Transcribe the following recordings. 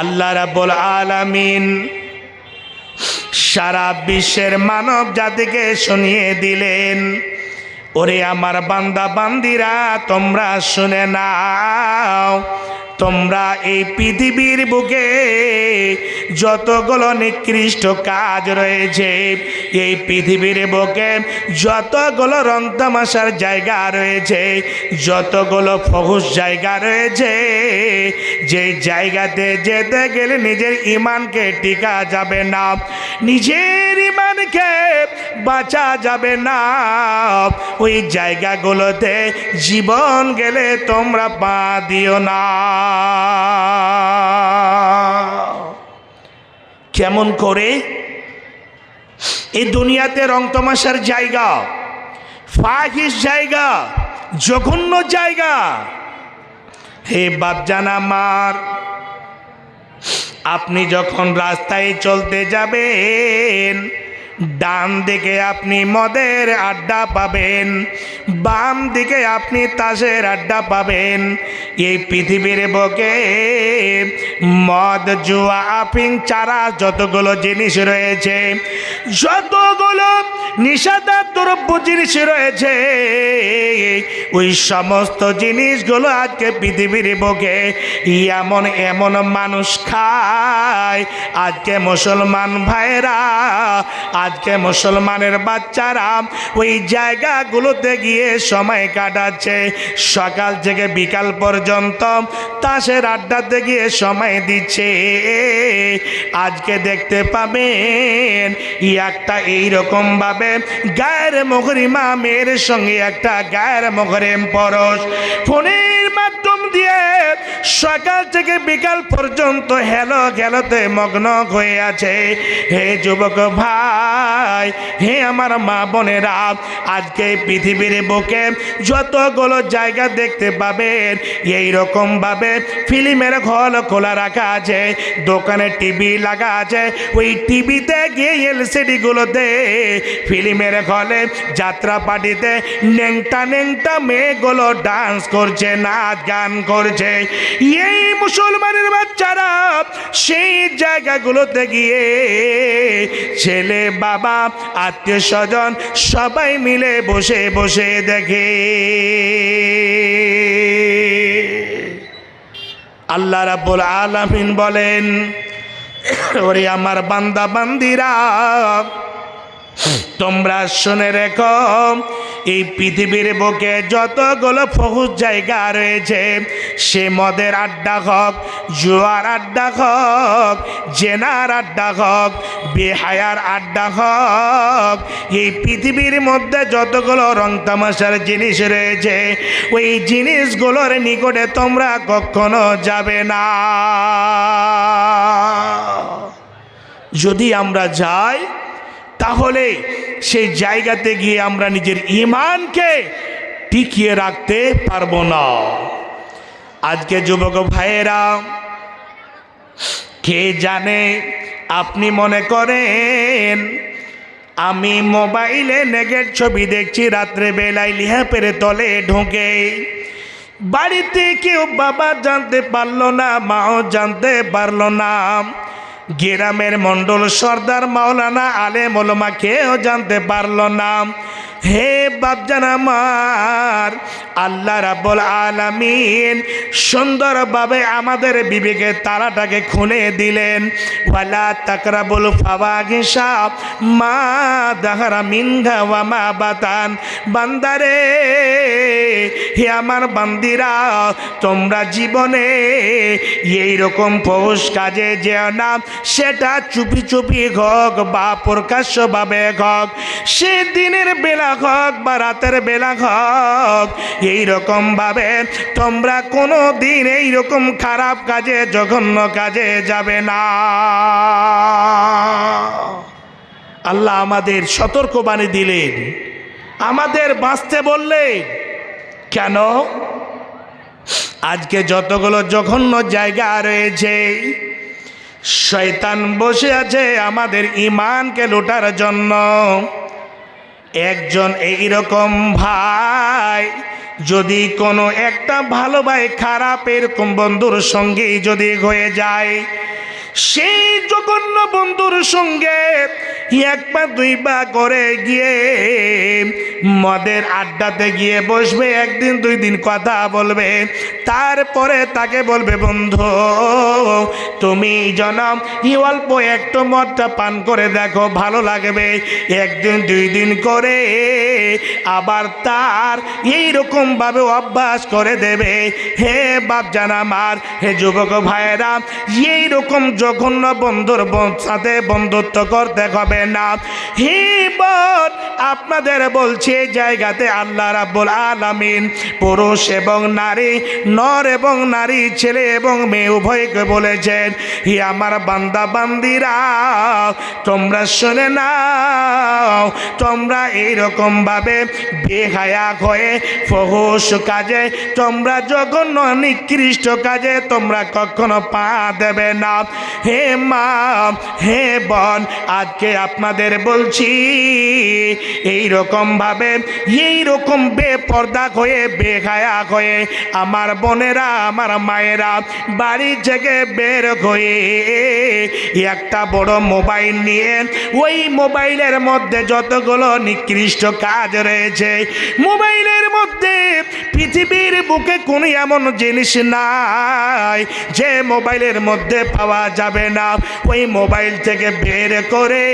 আল্লাহ রাব্বুল আলামিন সারা বিশ্বের মানব জাতিকে শুনিয়ে দিলেন, ওরে আমার বান্দা বান্দিরা, তোমরা শুনে নাও, তোমরা এই পৃথিবীর বুকে যতগুলো নিকৃষ্ট কাজ রয়েছে, এই পৃথিবীর বুকে যতগুলো রং তামাশার জায়গা রয়েছে, যতগুলো ফহুশ জায়গা রয়েছে, যে জায়গাতে যেতে গেলে নিজের ইমানকে টিকা যাবে না, নিজের ইমানকে বাঁচা যাবে না, ওই জায়গাগুলোতে জীবন গেলে তোমরা পা দিও না। কেমন করে? এই দুনিয়াতে রং তামাশার জায়গা, ফাহিশ জায়গা, জঘন্য জায়গা। হে বাপজান আমার, আপনি যখন রাস্তায় চলতে যাবেন, ডান দিকে আপনি মদের আড্ডা পাবেন, বাম দিকে আপনি তাসের আড্ডা পাবেন। এই পৃথিবীর বুকে মদ, জুয়া, আফিং, চারা, যতগুলো জিনিস রয়েছে, যতগুলো নিষেধাজ্ঞ দ্রব্য জিনিস রয়েছে, ওই সমস্ত জিনিসগুলো আজকে পৃথিবীর বুকে এমন এমন মানুষ খায়। আজকে মুসলমান ভাইরা, আজকে মুসলমানের বাচ্চারা ওই জায়গাগুলোতে গিয়ে সময় কাটাচ্ছে, সকাল থেকে বিকাল পর্যন্ত তাসের আড্ডাতে গিয়ে সময় দিচ্ছে। আজকে দেখতে পাবেন একটা এইরকম ভাবে গায়ের মুহরিমা মেয়ের সঙ্গে একটা গায়ের মুহরিম পুরুষ ফোনের মাধ্যম দিয়ে সকাল থেকে বিকাল পর্যন্ত হেলো খেলোতে মগ্ন হয়ে আছে। হে যুবক ভাই, হে আমার মা বোনেরা, আজকে পৃথিবীর বুকে যতগুলো জায়গা দেখতে পাবেন, এইরকম ভাবে ফিল্মের হল খোলা রাখা আছে, দোকানে টিভি লাগা আছে, ওই টিভিতে গিয়ে এলসিডি গুলোতে ফিল্মের হলে যাত্রা পার্টিতে ন্যাংটা ন্যাংটা মেয়েগুলো ডান্স করছে, নাচ গান করছে। এই মুসলমানের বাচ্চারা সেই জায়গাগুলোতে গিয়ে ছেলে, বাবা, আত্মীয় স্বজন সবাই মিলে বসে বসে দেখে। আল্লাহ রাব্বুল আলামিন বলেন, ওরে আমার বান্দা বান্দিরা, তোমরা শুনে রেখো, এই পৃথিবীর বুকে যতগুলো ফহুশ জায়গা রয়েছে, সে মদের আড্ডা হোক, জুয়ার আড্ডা হোক, জেনার আড্ডা হোক, বেহায়ার আড্ডা হোক, এই পৃথিবীর মধ্যে যতগুলো রং তামাশার জিনিস রয়েছে, ওই জিনিসগুলোর নিকটে তোমরা কখনো যাবে না। যদি আমরা যাই, তাহলে সেই জায়গাতে গিয়ে আমরা নিজের ঈমানকে টিকিয়ে রাখতে পারবো না। আজকে যুবক ভাইয়েরা, কে জানে আপনি মনে করেন আমি মোবাইলে নেগের ছবি দেখছি, রাত্রে বেলায় লিহাপের তলে ঢুকে, বাড়িতে কেউ বাবা জানতে পারলো না, মাও জানতে পারলো না, গ্রামের মন্ডল সর্দার মাওলানা আলেম ওলামা কেউ জানতে পারল না। হে বাপজান আমার, আল্লাহ রাব্বুল আলামিন সুন্দরভাবে আমাদের বিবেকের তালাটাকে খুলে দিলেন। ওয়ালা তাকরাবুল ফাওয়াহিশা মা যাহারা মিনহা ওয়া মা বাতান। বান্দারে, হে আমার বান্দিরা, তোমরা জীবনে এইরকম ফহুশ কাজে যেও না, সেটা চুপি চুপি হোক বা প্রকাশ্যভাবে হোক, সে দিনের বেলা হোক বা রাতের বেলা হোক, এইরকম ভাবে তোমরা কোনো দিন এইরকম খারাপ কাজে, জঘন্য কাজে যাবে না। আল্লাহ আমাদের সতর্কবাণী দিলেন, আমাদের বাঁচতে বললেন। কেন? আজকে যতগুলো জঘন্য জায়গা রয়েছে, শয়তান বসে আছে আমাদের ঈমানকে লুটার জন্য। একজন এইরকম ভাই যদি কোনো একটা ভালো ভাই খারাপ এরকম বন্ধুর সঙ্গী যদি হয়ে যায়, সেই জঘন্য বন্ধুর সঙ্গে এক পা দুই পা করে গিয়ে মদের আড্ডাতে গিয়ে বসবে, একদিন দুই দিন কথা বলবে, তারপরে তাকে বলবে বন্ধু তুমি জনাব অল্প একটু মদটা পান করে দেখো ভালো লাগবে। একদিন দুই দিন করে আবার তার এইরকম ভাবে অভ্যাস করে দেবে। হে বাপজান আমার, হে যুবক ভাইয়েরা, এইরকম জঘন্য বন্ধুর সাথে বন্ধুত্ব করতে হবে না। হে বোন, আপনাদের বলছি এই জায়গাতে আল্লাহ রাব্বুল আলামিন পুরুষ এবং নারী, নর এবং নারী, ছেলে এবং মেয়ে উভয়কে বলেছেন, হে আমার বান্দা বান্দিরা তোমরা শুনে নাও, তোমরা এইরকম ভাবে বেহায়া হয়ে ফহুশ কাজে, তোমরা জঘন্য নিকৃষ্ট কাজে তোমরা কখনো পা দেবে না। হে মা, হে বোন, আজকে আপনাদের বলছি এইরকম ভাবে, এইরকম বেপর্দা হয়ে বেহায়া হয়ে আমার বোনেরা, আমার মায়েরা বাড়ি থেকে বের হয়ে একটা বড় মোবাইল নিয়ে ওই মোবাইলের মধ্যে যতগুলো নিকৃষ্ট কাজ রয়েছে, মোবাইলের মধ্যে পৃথিবীর বুকে কোনো এমন জিনিস নাই যে মোবাইলের মধ্যে পাওয়া যাবে না, ওই মোবাইল থেকে বের করে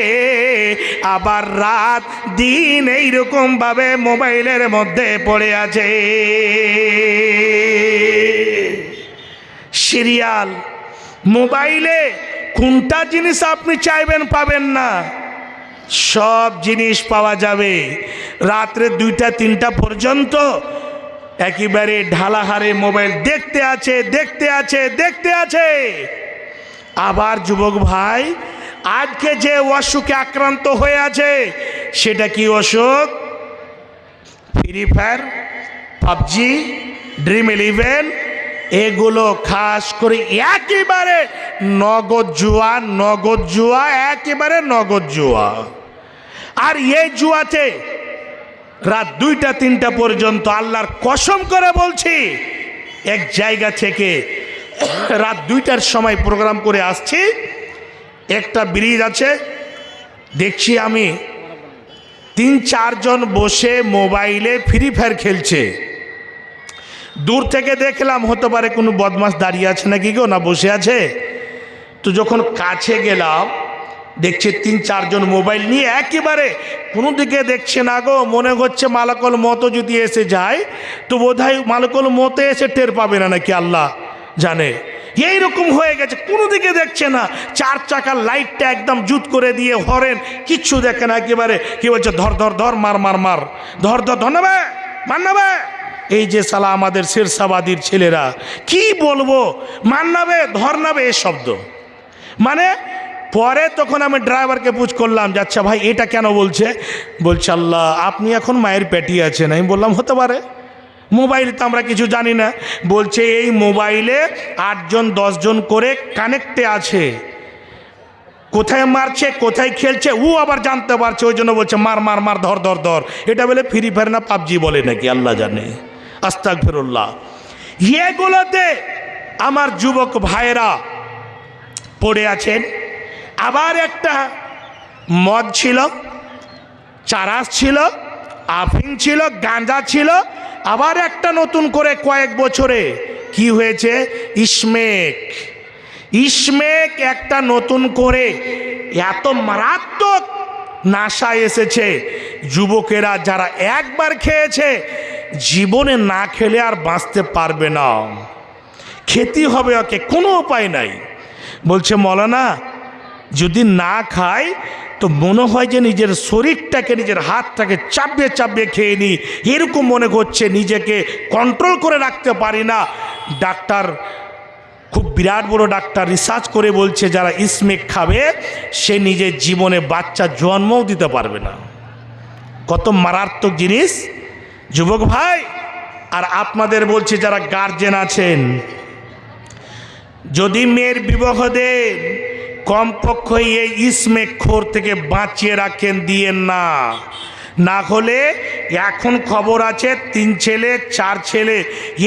আবার রাত দিন এইরকম ভাবে মোবাইলের মধ্যে পড়ে আছে। সিরিয়াল মোবাইলে কোনটা জিনিস আপনি চাইবেন পাবেন না, সব জিনিস পাওয়া যাবে। রাত্রে 2টা 3টা পর্যন্ত একেবারে ঢালাহারে মোবাইল দেখতে আছে, দেখতে আছে, দেখতে আছে। আবার যুবক ভাই, আজকে যে অসুখে আক্রান্ত হয়ে আছে সেটা কি অসুখ? ফ্রি ফায়ার, পাবজি, ড্রিম11, এগুলো খাস করে একেবারে নগদ জুয়া, নগদ জুয়া, একেবারে নগদ জুয়া। আর এই জুয়াতে রাত 2টা 3টা পর্যন্ত আল্লাহর কসম করে বলছি, এক জায়গা থেকে রাত 2টার সময় প্রোগ্রাম করে আসছি, একটা ব্রিজ আছে, দেখছি আমি 3-4 জন বসে মোবাইলে ফ্রি ফায়ার খেলছে। দূর থেকে দেখলাম হতে পারে কোনো বদমাশ দাঁড়িয়ে আছে নাকি গো, না বসে আছে। তো যখন কাছে গেলাম দেখছি 3-4 জন মোবাইল নিয়ে একেবারে কোনো দিকে দেখছে না গো, মনে হচ্ছে মালাকুল মতো যদি এসে যায় তো বোধহয় মালাকুল মতো এসে টের পাবে না নাকি, আল্লাহ জানে। এইরকম হয়ে গেছে, কোনো দিকে দেখছে না, 4 চাকার লাইটটা একদম জুত করে দিয়ে হরেন, কিচ্ছু দেখে না। একেবারে কি বলছে, ধর ধর ধর, মার মার মার, ধর ধর ধর নেবে, মার নেবে। এই যে সালা আমাদের শেরশাবাদীর ছেলেরা, কি বলবো, মার নেবে, ধর নেবে, এই শব্দ। মানে পরে তখন আমি ড্রাইভারকে পুছ করলাম যে আচ্ছা ভাই এটা কেন বলছে? বলছে আল্লাহ আপনি এখন মায়ের পেটে আছেন। আমি বললাম হতে পারে, মোবাইল তো আমরা কিছু জানি না। বলছে এই মোবাইলে 8 জন 10 জন করে কানেক্টে আছে, কোথায় মারছে কোথায় খেলছে ও আবার জানতে পারছে, ওই জন্য বলছে মার মার মার, ধর ধর ধর। এটা বলে ফ্রি ফায়ার না পাবজি বলে নাকি, আল্লাহ জানে। আস্তাগফিরুল্লাহ। এগুলোতে আমার যুবক ভাইয়েরা পড়ে আছেন। আবার একটা মদ ছিল, চারাস ছিল, আফিং ছিল, গাঁজা ছিল। আবার একটা নতুন করে কয়েক বছরে কি হয়েছে, স্মেক। স্মেক একটা নতুন করে এত মারাত্মক নাশা এসেছে, যুবকেরা যারা একবার খেয়েছে জীবনে না খেলে আর বাঁচতে পারবে না, খেতে হবে ওকে, কোনো উপায় নাই। বলছে মৌলানা যদি না খায় তো মনে হয় যে নিজের শরীরটাকে, নিজের হাতটাকে চাপিয়ে চাপিয়ে খেয়ে নিই, এরকম মনে হচ্ছে, নিজেকে কন্ট্রোল করে রাখতে পারি না। ডাক্তার, খুব বিরাট বড় ডাক্তার, রিসার্চ করে বলছে যারা স্মেক খাবে সে নিজের জীবনে বাচ্চা জন্মও দিতে পারবে না। কত মারাত্মক জিনিস যুবক ভাই। আর আপনাদের বলছে যারা গার্জেন আছেন, যদি মেয়ের বিবাহ দেন কমপক্ষে এই স্মেক খোর থেকে বাঁচিয়ে রাখেন, দিয়েন না। না হলে এখন খবর আছে 3 ছেলে 4 ছেলে,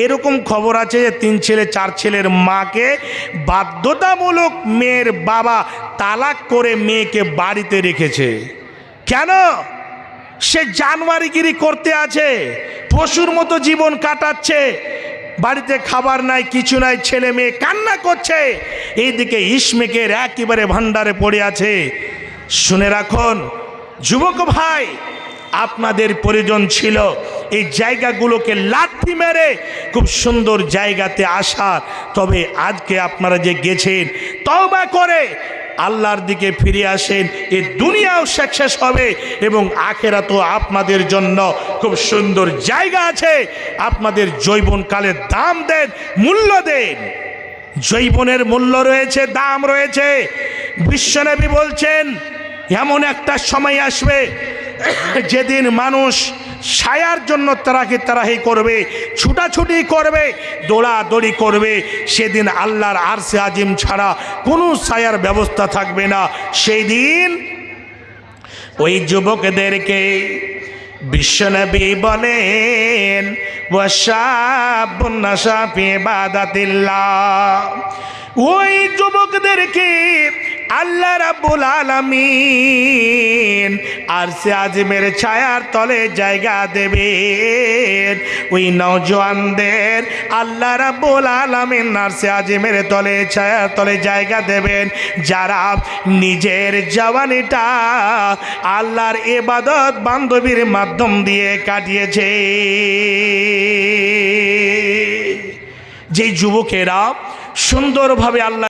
এরকম খবর আছে যে 3 ছেলে 4 ছেলের মাকে বাধ্যতামূলক মেয়ের বাবা তালাক করে মেয়েকে বাড়িতে রেখেছে। কেন? সে জানোয়ারিগিরি করতে আছে, পশুর মতো জীবন কাটাচ্ছে, বাড়িতে খাবার নাই, কিছু নাই, ছেলে মেয়ে কান্না করছে, এইদিকে ইসমেকের একেবারে ভান্ডারে পড়ে আছে। শুনে রাখুন যুবক ভাই, আপনাদের প্রয়োজন ছিল এই জায়গাগুলোকে লাথি মেরে খুব সুন্দর জায়গাতে আসার। তবে আজকে আপনারা যে গেছেন, তওবা করে আল্লাহর দিকে ফিরে আসেন, এই দুনিয়াও শেষ হবে এবং আখেরাতও আপনাদের জন্য খুব সুন্দর জায়গা আছে। আপনাদের যৌবনকালের দাম দেন, মূল্য দেন। যৌবনের মূল্য রয়েছে, দাম রয়েছে। বিশ্বনবী বলছেন এমন একটা সময় আসবে যেদিন মানুষ ছায়ার জন্য তারাহি করবে, ছুটাছুটি করবে, দৌড়াদৌড়ি করবে। সেদিন আল্লাহর আরশে আজিম ছাড়া কোনো ছায়ার ব্যবস্থা থাকবে না। সেই দিন ওই যুবকদেরকে বিশ্বনবী বলেন ওয়াশাবুন নাশা ফি ইবাদাতিল্লাহ, ওই যুবকদেরকে আল্লাহ রাব্বুল আলামিন আরশে আজিমের ছায়ার তলে জায়গা দেবেন। ওই নওজোয়ানদের আল্লাহ রাব্বুল আলামিন আরশে আজিমের তলে ছায়ার তলে জায়গা দেবেন, যারা নিজের জওয়ানিটা আল্লাহর ইবাদত বান্ধবীর মাধ্যম দিয়ে কাটিয়েছে। যে যুবকেরা সুন্দরভাবে আল্লাহ